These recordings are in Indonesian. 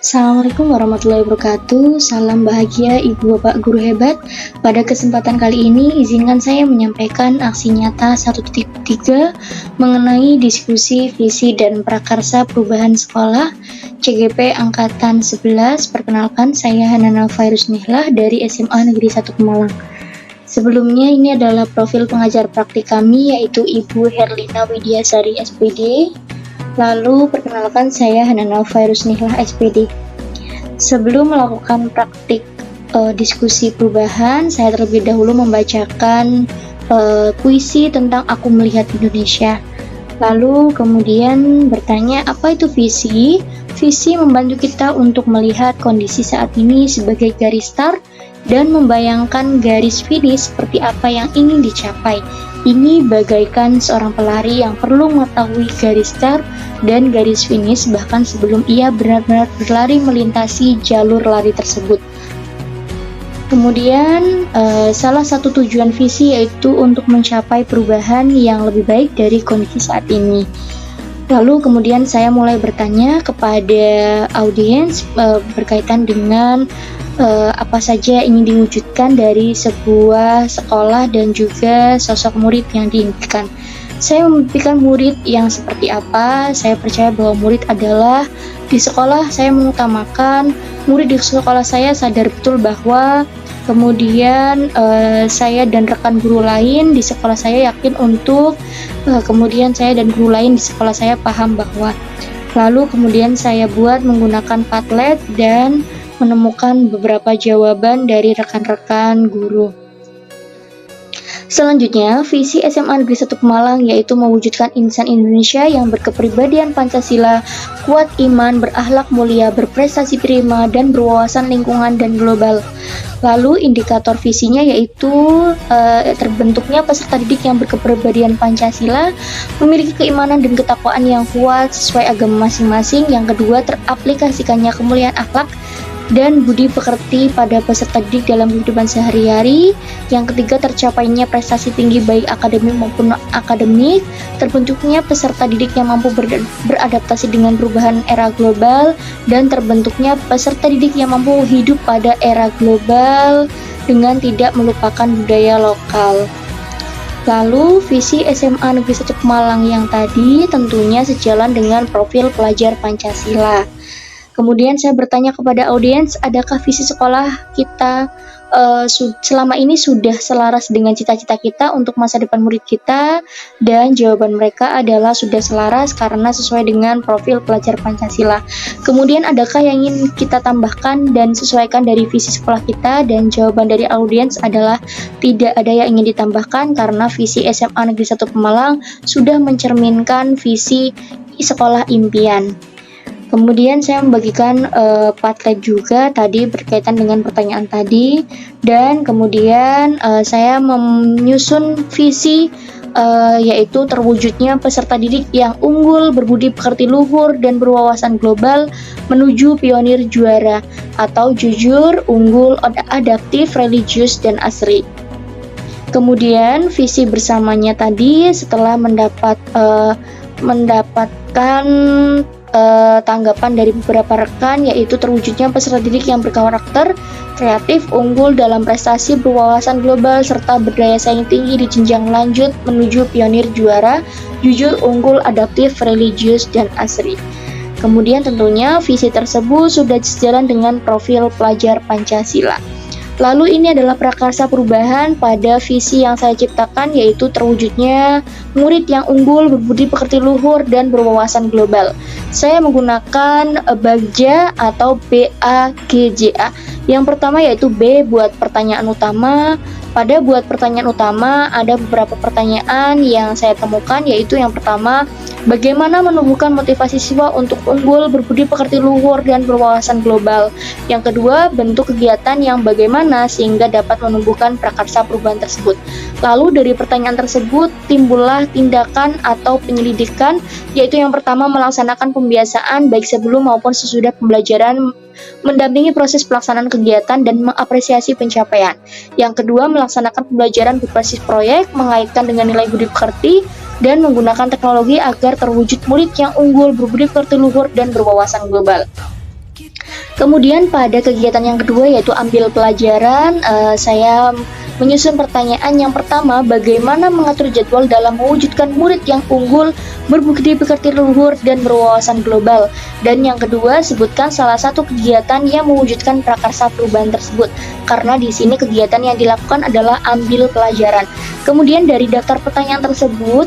Assalamualaikum warahmatullahi wabarakatuh. Salam bahagia Ibu Bapak Guru hebat. Pada kesempatan kali ini, izinkan saya menyampaikan aksi nyata 1.3 mengenai diskusi visi dan prakarsa perubahan sekolah CGP Angkatan 11. Perkenalkan, saya Hanana Fairuz Nihlah dari SMA Negeri 1 Pemalang. Sebelumnya, ini adalah profil pengajar praktik kami, yaitu Ibu Herlina Widiasari SPD. Lalu, perkenalkan, saya Hanana Fairuz Nihlah SPD. Sebelum melakukan praktik diskusi perubahan, saya terlebih dahulu membacakan puisi tentang Aku Melihat Indonesia. Lalu kemudian bertanya, apa itu visi? Visi membantu kita untuk melihat kondisi saat ini sebagai garis start dan membayangkan garis finish seperti apa yang ingin dicapai. Ini bagaikan seorang pelari yang perlu mengetahui garis start dan garis finish bahkan sebelum ia benar-benar berlari melintasi jalur lari tersebut. Kemudian salah satu tujuan visi yaitu untuk mencapai perubahan yang lebih baik dari kondisi saat ini. Lalu kemudian saya mulai bertanya kepada audiens berkaitan dengan apa saja yang ingin diwujudkan dari sebuah sekolah dan juga sosok murid yang diinginkan. Saya memimpikan murid yang seperti apa. Saya percaya bahwa murid adalah di sekolah saya mengutamakan murid di sekolah saya sadar betul bahwa kemudian saya dan rekan guru lain di sekolah saya yakin untuk kemudian saya dan guru lain di sekolah saya paham bahwa lalu kemudian saya buat menggunakan Padlet dan menemukan beberapa jawaban dari rekan-rekan guru. Selanjutnya, visi SMA Negeri 1 Pemalang yaitu mewujudkan insan Indonesia yang berkepribadian Pancasila, kuat iman, berakhlak mulia, berprestasi prima, dan berwawasan lingkungan dan global. Lalu indikator visinya yaitu terbentuknya peserta didik yang berkepribadian Pancasila, memiliki keimanan dan ketakwaan yang kuat sesuai agama masing-masing. Yang kedua, teraplikasikannya kemuliaan akhlak dan budi pekerti pada peserta didik dalam kehidupan sehari-hari. Yang ketiga, tercapainya prestasi tinggi baik akademik maupun akademik, terbentuknya peserta didik yang mampu beradaptasi dengan perubahan era global, dan terbentuknya peserta didik yang mampu hidup pada era global dengan tidak melupakan budaya lokal. Lalu, visi SMA Negeri 1 Pemalang yang tadi tentunya sejalan dengan profil pelajar Pancasila. Kemudian saya bertanya kepada audiens, adakah visi sekolah kita selama ini sudah selaras dengan cita-cita kita untuk masa depan murid kita? Dan jawaban mereka adalah sudah selaras karena sesuai dengan profil pelajar Pancasila. Kemudian adakah yang ingin kita tambahkan dan sesuaikan dari visi sekolah kita? Dan jawaban dari audiens adalah tidak ada yang ingin ditambahkan karena visi SMA Negeri 1 Pemalang sudah mencerminkan visi sekolah impian. Kemudian saya membagikan Padlet juga tadi berkaitan dengan pertanyaan tadi, dan kemudian saya menyusun visi yaitu terwujudnya peserta didik yang unggul, berbudi pekerti luhur, dan berwawasan global menuju pionir juara atau jujur, unggul, adaptif, religius, dan asri. Kemudian visi bersamanya tadi setelah mendapatkan tanggapan dari beberapa rekan yaitu terwujudnya peserta didik yang berkarakter, kreatif, unggul dalam prestasi, berwawasan global, serta berdaya saing tinggi di jenjang lanjut menuju pionir juara, jujur, unggul, adaptif, religius, dan asri. Kemudian tentunya visi tersebut sudah sejalan dengan profil pelajar Pancasila. Lalu ini adalah prakarsa perubahan pada visi yang saya ciptakan yaitu terwujudnya murid yang unggul, berbudi pekerti luhur, dan berwawasan global. Saya menggunakan BAGJA atau BAGJA. Yang pertama yaitu B buat pertanyaan utama. Pada buat pertanyaan utama ada beberapa pertanyaan yang saya temukan, yaitu yang pertama, bagaimana menumbuhkan motivasi siswa untuk unggul, berbudi pekerti luhur, dan berwawasan global. Yang kedua, bentuk kegiatan yang bagaimana sehingga dapat menumbuhkan prakarsa perubahan tersebut. Lalu dari pertanyaan tersebut timbullah tindakan atau penyelidikan, yaitu yang pertama melaksanakan pembiasaan baik sebelum maupun sesudah pembelajaran, mendampingi proses pelaksanaan kegiatan dan mengapresiasi pencapaian. Yang kedua, melaksanakan pembelajaran berbasis proyek, mengaitkan dengan nilai budi pekerti, dan menggunakan teknologi agar terwujud murid yang unggul, berbudi pekerti luhur, dan berwawasan global. Kemudian pada kegiatan yang kedua yaitu ambil pelajaran, saya menyusun pertanyaan yang pertama, bagaimana mengatur jadwal dalam mewujudkan murid yang unggul, berbudi pekerti luhur, dan berwawasan global. Dan yang kedua, sebutkan salah satu kegiatan yang mewujudkan prakarsa perubahan tersebut. Karena di sini kegiatan yang dilakukan adalah ambil pelajaran. Kemudian dari daftar pertanyaan tersebut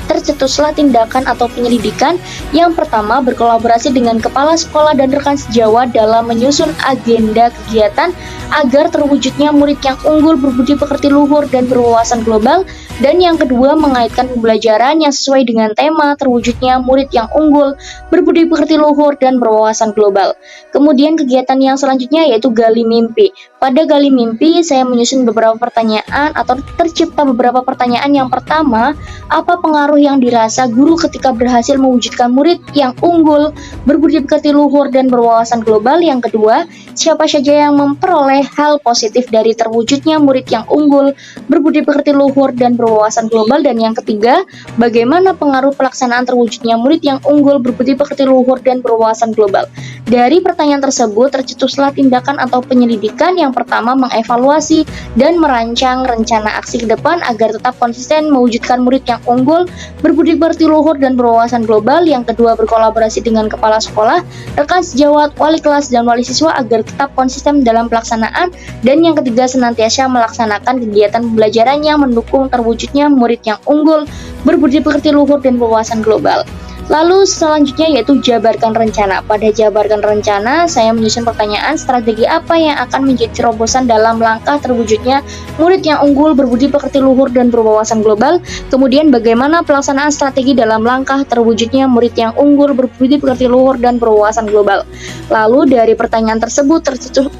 tercetuslah tindakan atau penyelidikan. Yang pertama, berkolaborasi dengan kepala sekolah dan rekan sejawat dalam menyusun agenda kegiatan agar terwujudnya murid yang unggul, berbudi pekerti luhur, dan berwawasan global. Dan yang kedua, mengaitkan pembelajaran yang sesuai dengan tema terwujudnya murid yang unggul, berbudi pekerti luhur, dan berwawasan global. Kemudian kegiatan yang selanjutnya yaitu gali mimpi. Pada gali mimpi, saya menyusun beberapa pertanyaan atau tercipta beberapa pertanyaan. Yang pertama, apa pengaruh yang dirasa guru ketika berhasil mewujudkan murid yang unggul, berbudi pekerti luhur, dan berwawasan global? Yang kedua, siapa saja yang memperoleh hal positif dari terwujudnya murid yang unggul, berbudi pekerti luhur, dan berwawasan global? Dan yang ketiga, bagaimana pengaruh pelaksanaan terwujudnya murid yang unggul, berbudi pekerti luhur, dan berwawasan global? Dari pertanyaan tersebut tercetuslah tindakan atau penyelidikan. Yang pertama, mengevaluasi dan merancang rencana aksi ke depan agar tetap konsisten mewujudkan murid yang unggul, berbudi pekerti luhur, dan berwawasan global. Yang kedua, berkolaborasi dengan kepala sekolah, rekan sejawat, wali kelas, dan wali siswa agar tetap konsisten dalam pelaksanaan. Dan yang ketiga, senantiasa melaksanakan kegiatan pembelajaran yang mendukung terwujudnya murid yang unggul, berbudi pekerti luhur, dan berwawasan global. Lalu selanjutnya yaitu jabarkan rencana. Pada jabarkan rencana, saya menyusun pertanyaan strategi apa yang akan menjadi terobosan dalam langkah terwujudnya murid yang unggul, berbudi pekerti luhur, dan berwawasan global. Kemudian bagaimana pelaksanaan strategi dalam langkah terwujudnya murid yang unggul, berbudi pekerti luhur, dan berwawasan global. Lalu dari pertanyaan tersebut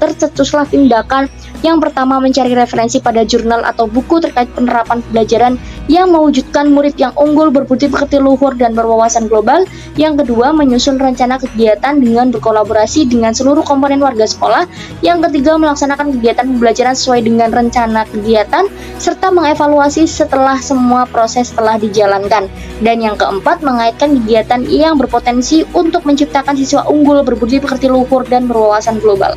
tercetuslah tindakan. Yang pertama, mencari referensi pada jurnal atau buku terkait penerapan pembelajaran yang mewujudkan murid yang unggul, berbudi pekerti luhur, dan berwawasan global. Yang kedua, menyusun rencana kegiatan dengan berkolaborasi dengan seluruh komponen warga sekolah. Yang ketiga, melaksanakan kegiatan pembelajaran sesuai dengan rencana kegiatan, serta mengevaluasi setelah semua proses telah dijalankan. Dan yang keempat, mengaitkan kegiatan yang berpotensi untuk menciptakan siswa unggul, berbudi pekerti luhur, dan berwawasan global.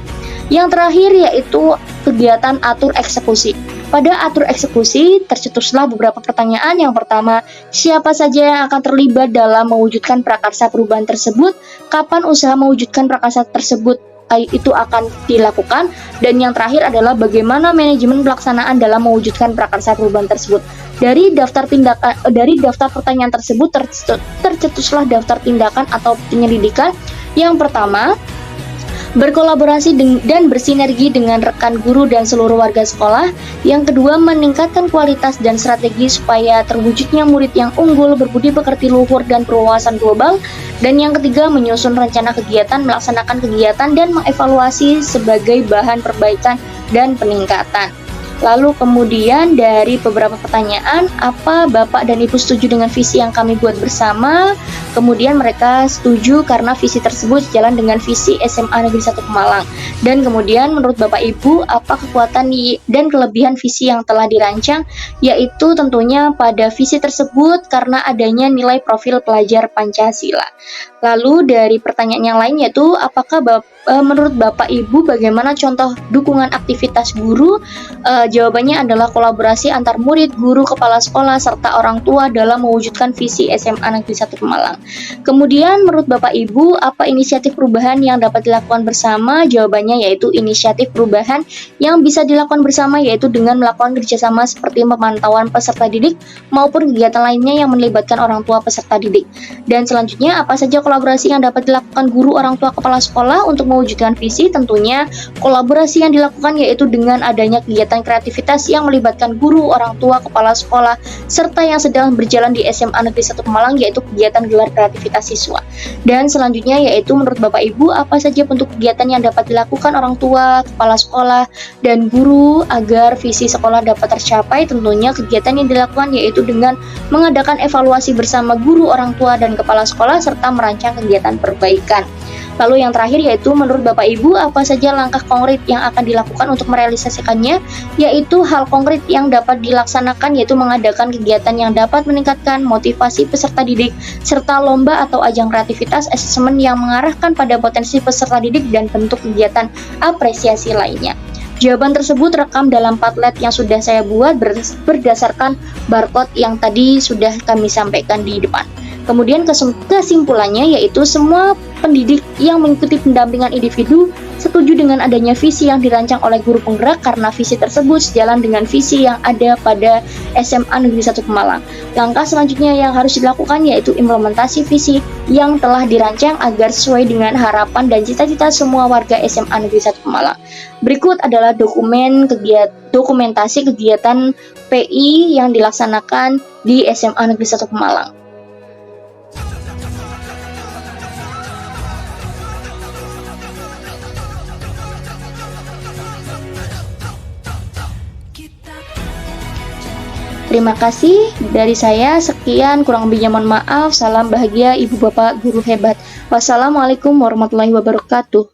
Yang terakhir yaitu kegiatan atur eksekusi. Pada atur eksekusi, tercetuslah beberapa pertanyaan. Yang pertama, siapa saja yang akan terlibat dalam mewujudkan prakarsa perubahan tersebut? Kapan usaha mewujudkan prakarsa tersebut itu akan dilakukan? Dan yang terakhir adalah bagaimana manajemen pelaksanaan dalam mewujudkan prakarsa perubahan tersebut. Dari daftar pertanyaan tersebut tercetuslah daftar tindakan atau penyelidikan. Yang pertama, berkolaborasi dan bersinergi dengan rekan guru dan seluruh warga sekolah. Yang kedua, meningkatkan kualitas dan strategi supaya terwujudnya murid yang unggul, berbudi pekerti luhur, dan berwawasan global. Dan yang ketiga, menyusun rencana kegiatan, melaksanakan kegiatan, dan mengevaluasi sebagai bahan perbaikan dan peningkatan. Lalu kemudian dari beberapa pertanyaan, apa Bapak dan Ibu setuju dengan visi yang kami buat bersama? Kemudian mereka setuju karena visi tersebut sejalan dengan visi SMA Negeri 1 Pemalang. Dan kemudian menurut Bapak Ibu, apa kekuatan dan kelebihan visi yang telah dirancang? Yaitu tentunya pada visi tersebut karena adanya nilai profil pelajar Pancasila. Lalu dari pertanyaan yang lain yaitu, apakah menurut Bapak Ibu bagaimana contoh dukungan aktivitas guru? Jawabannya adalah kolaborasi antar murid, guru, kepala sekolah, serta orang tua dalam mewujudkan visi SMA Negeri 1 Pemalang. Kemudian menurut Bapak Ibu, apa inisiatif perubahan yang dapat dilakukan bersama? Jawabannya yaitu inisiatif perubahan yang bisa dilakukan bersama yaitu dengan melakukan kerjasama seperti pemantauan peserta didik maupun kegiatan lainnya yang melibatkan orang tua peserta didik. Dan selanjutnya, apa saja kolaborasi yang dapat dilakukan guru, orang tua, kepala sekolah untuk mewujudkan visi? Tentunya kolaborasi yang dilakukan yaitu dengan adanya kegiatan kreativitas yang melibatkan guru, orang tua, kepala sekolah, serta yang sedang berjalan di SMA Negeri 1 Pemalang yaitu kegiatan gelar kreativitas siswa. Dan selanjutnya yaitu menurut Bapak Ibu, apa saja bentuk kegiatan yang dapat dilakukan orang tua, kepala sekolah, dan guru agar visi sekolah dapat tercapai? Tentunya kegiatan yang dilakukan yaitu dengan mengadakan evaluasi bersama guru, orang tua, dan kepala sekolah serta merancang kegiatan perbaikan. Lalu yang terakhir yaitu menurut Bapak Ibu apa saja langkah konkret yang akan dilakukan untuk merealisasikannya, yaitu hal konkret yang dapat dilaksanakan yaitu mengadakan kegiatan yang dapat meningkatkan motivasi peserta didik, serta lomba atau ajang kreativitas asesmen yang mengarahkan pada potensi peserta didik dan bentuk kegiatan apresiasi lainnya. Jawaban tersebut rekam dalam Padlet yang sudah saya buat berdasarkan barcode yang tadi sudah kami sampaikan di depan. Kemudian kesimpulannya yaitu semua pendidik yang mengikuti pendampingan individu setuju dengan adanya visi yang dirancang oleh guru penggerak karena visi tersebut sejalan dengan visi yang ada pada SMA Negeri 1 Pemalang. Langkah selanjutnya yang harus dilakukan yaitu implementasi visi yang telah dirancang agar sesuai dengan harapan dan cita-cita semua warga SMA Negeri 1 Pemalang. Berikut adalah dokumentasi kegiatan PI yang dilaksanakan di SMA Negeri 1 Pemalang. Terima kasih dari saya, sekian, kurang lebihnya mohon maaf. Salam bahagia Ibu Bapak Guru hebat. Wassalamualaikum warahmatullahi wabarakatuh.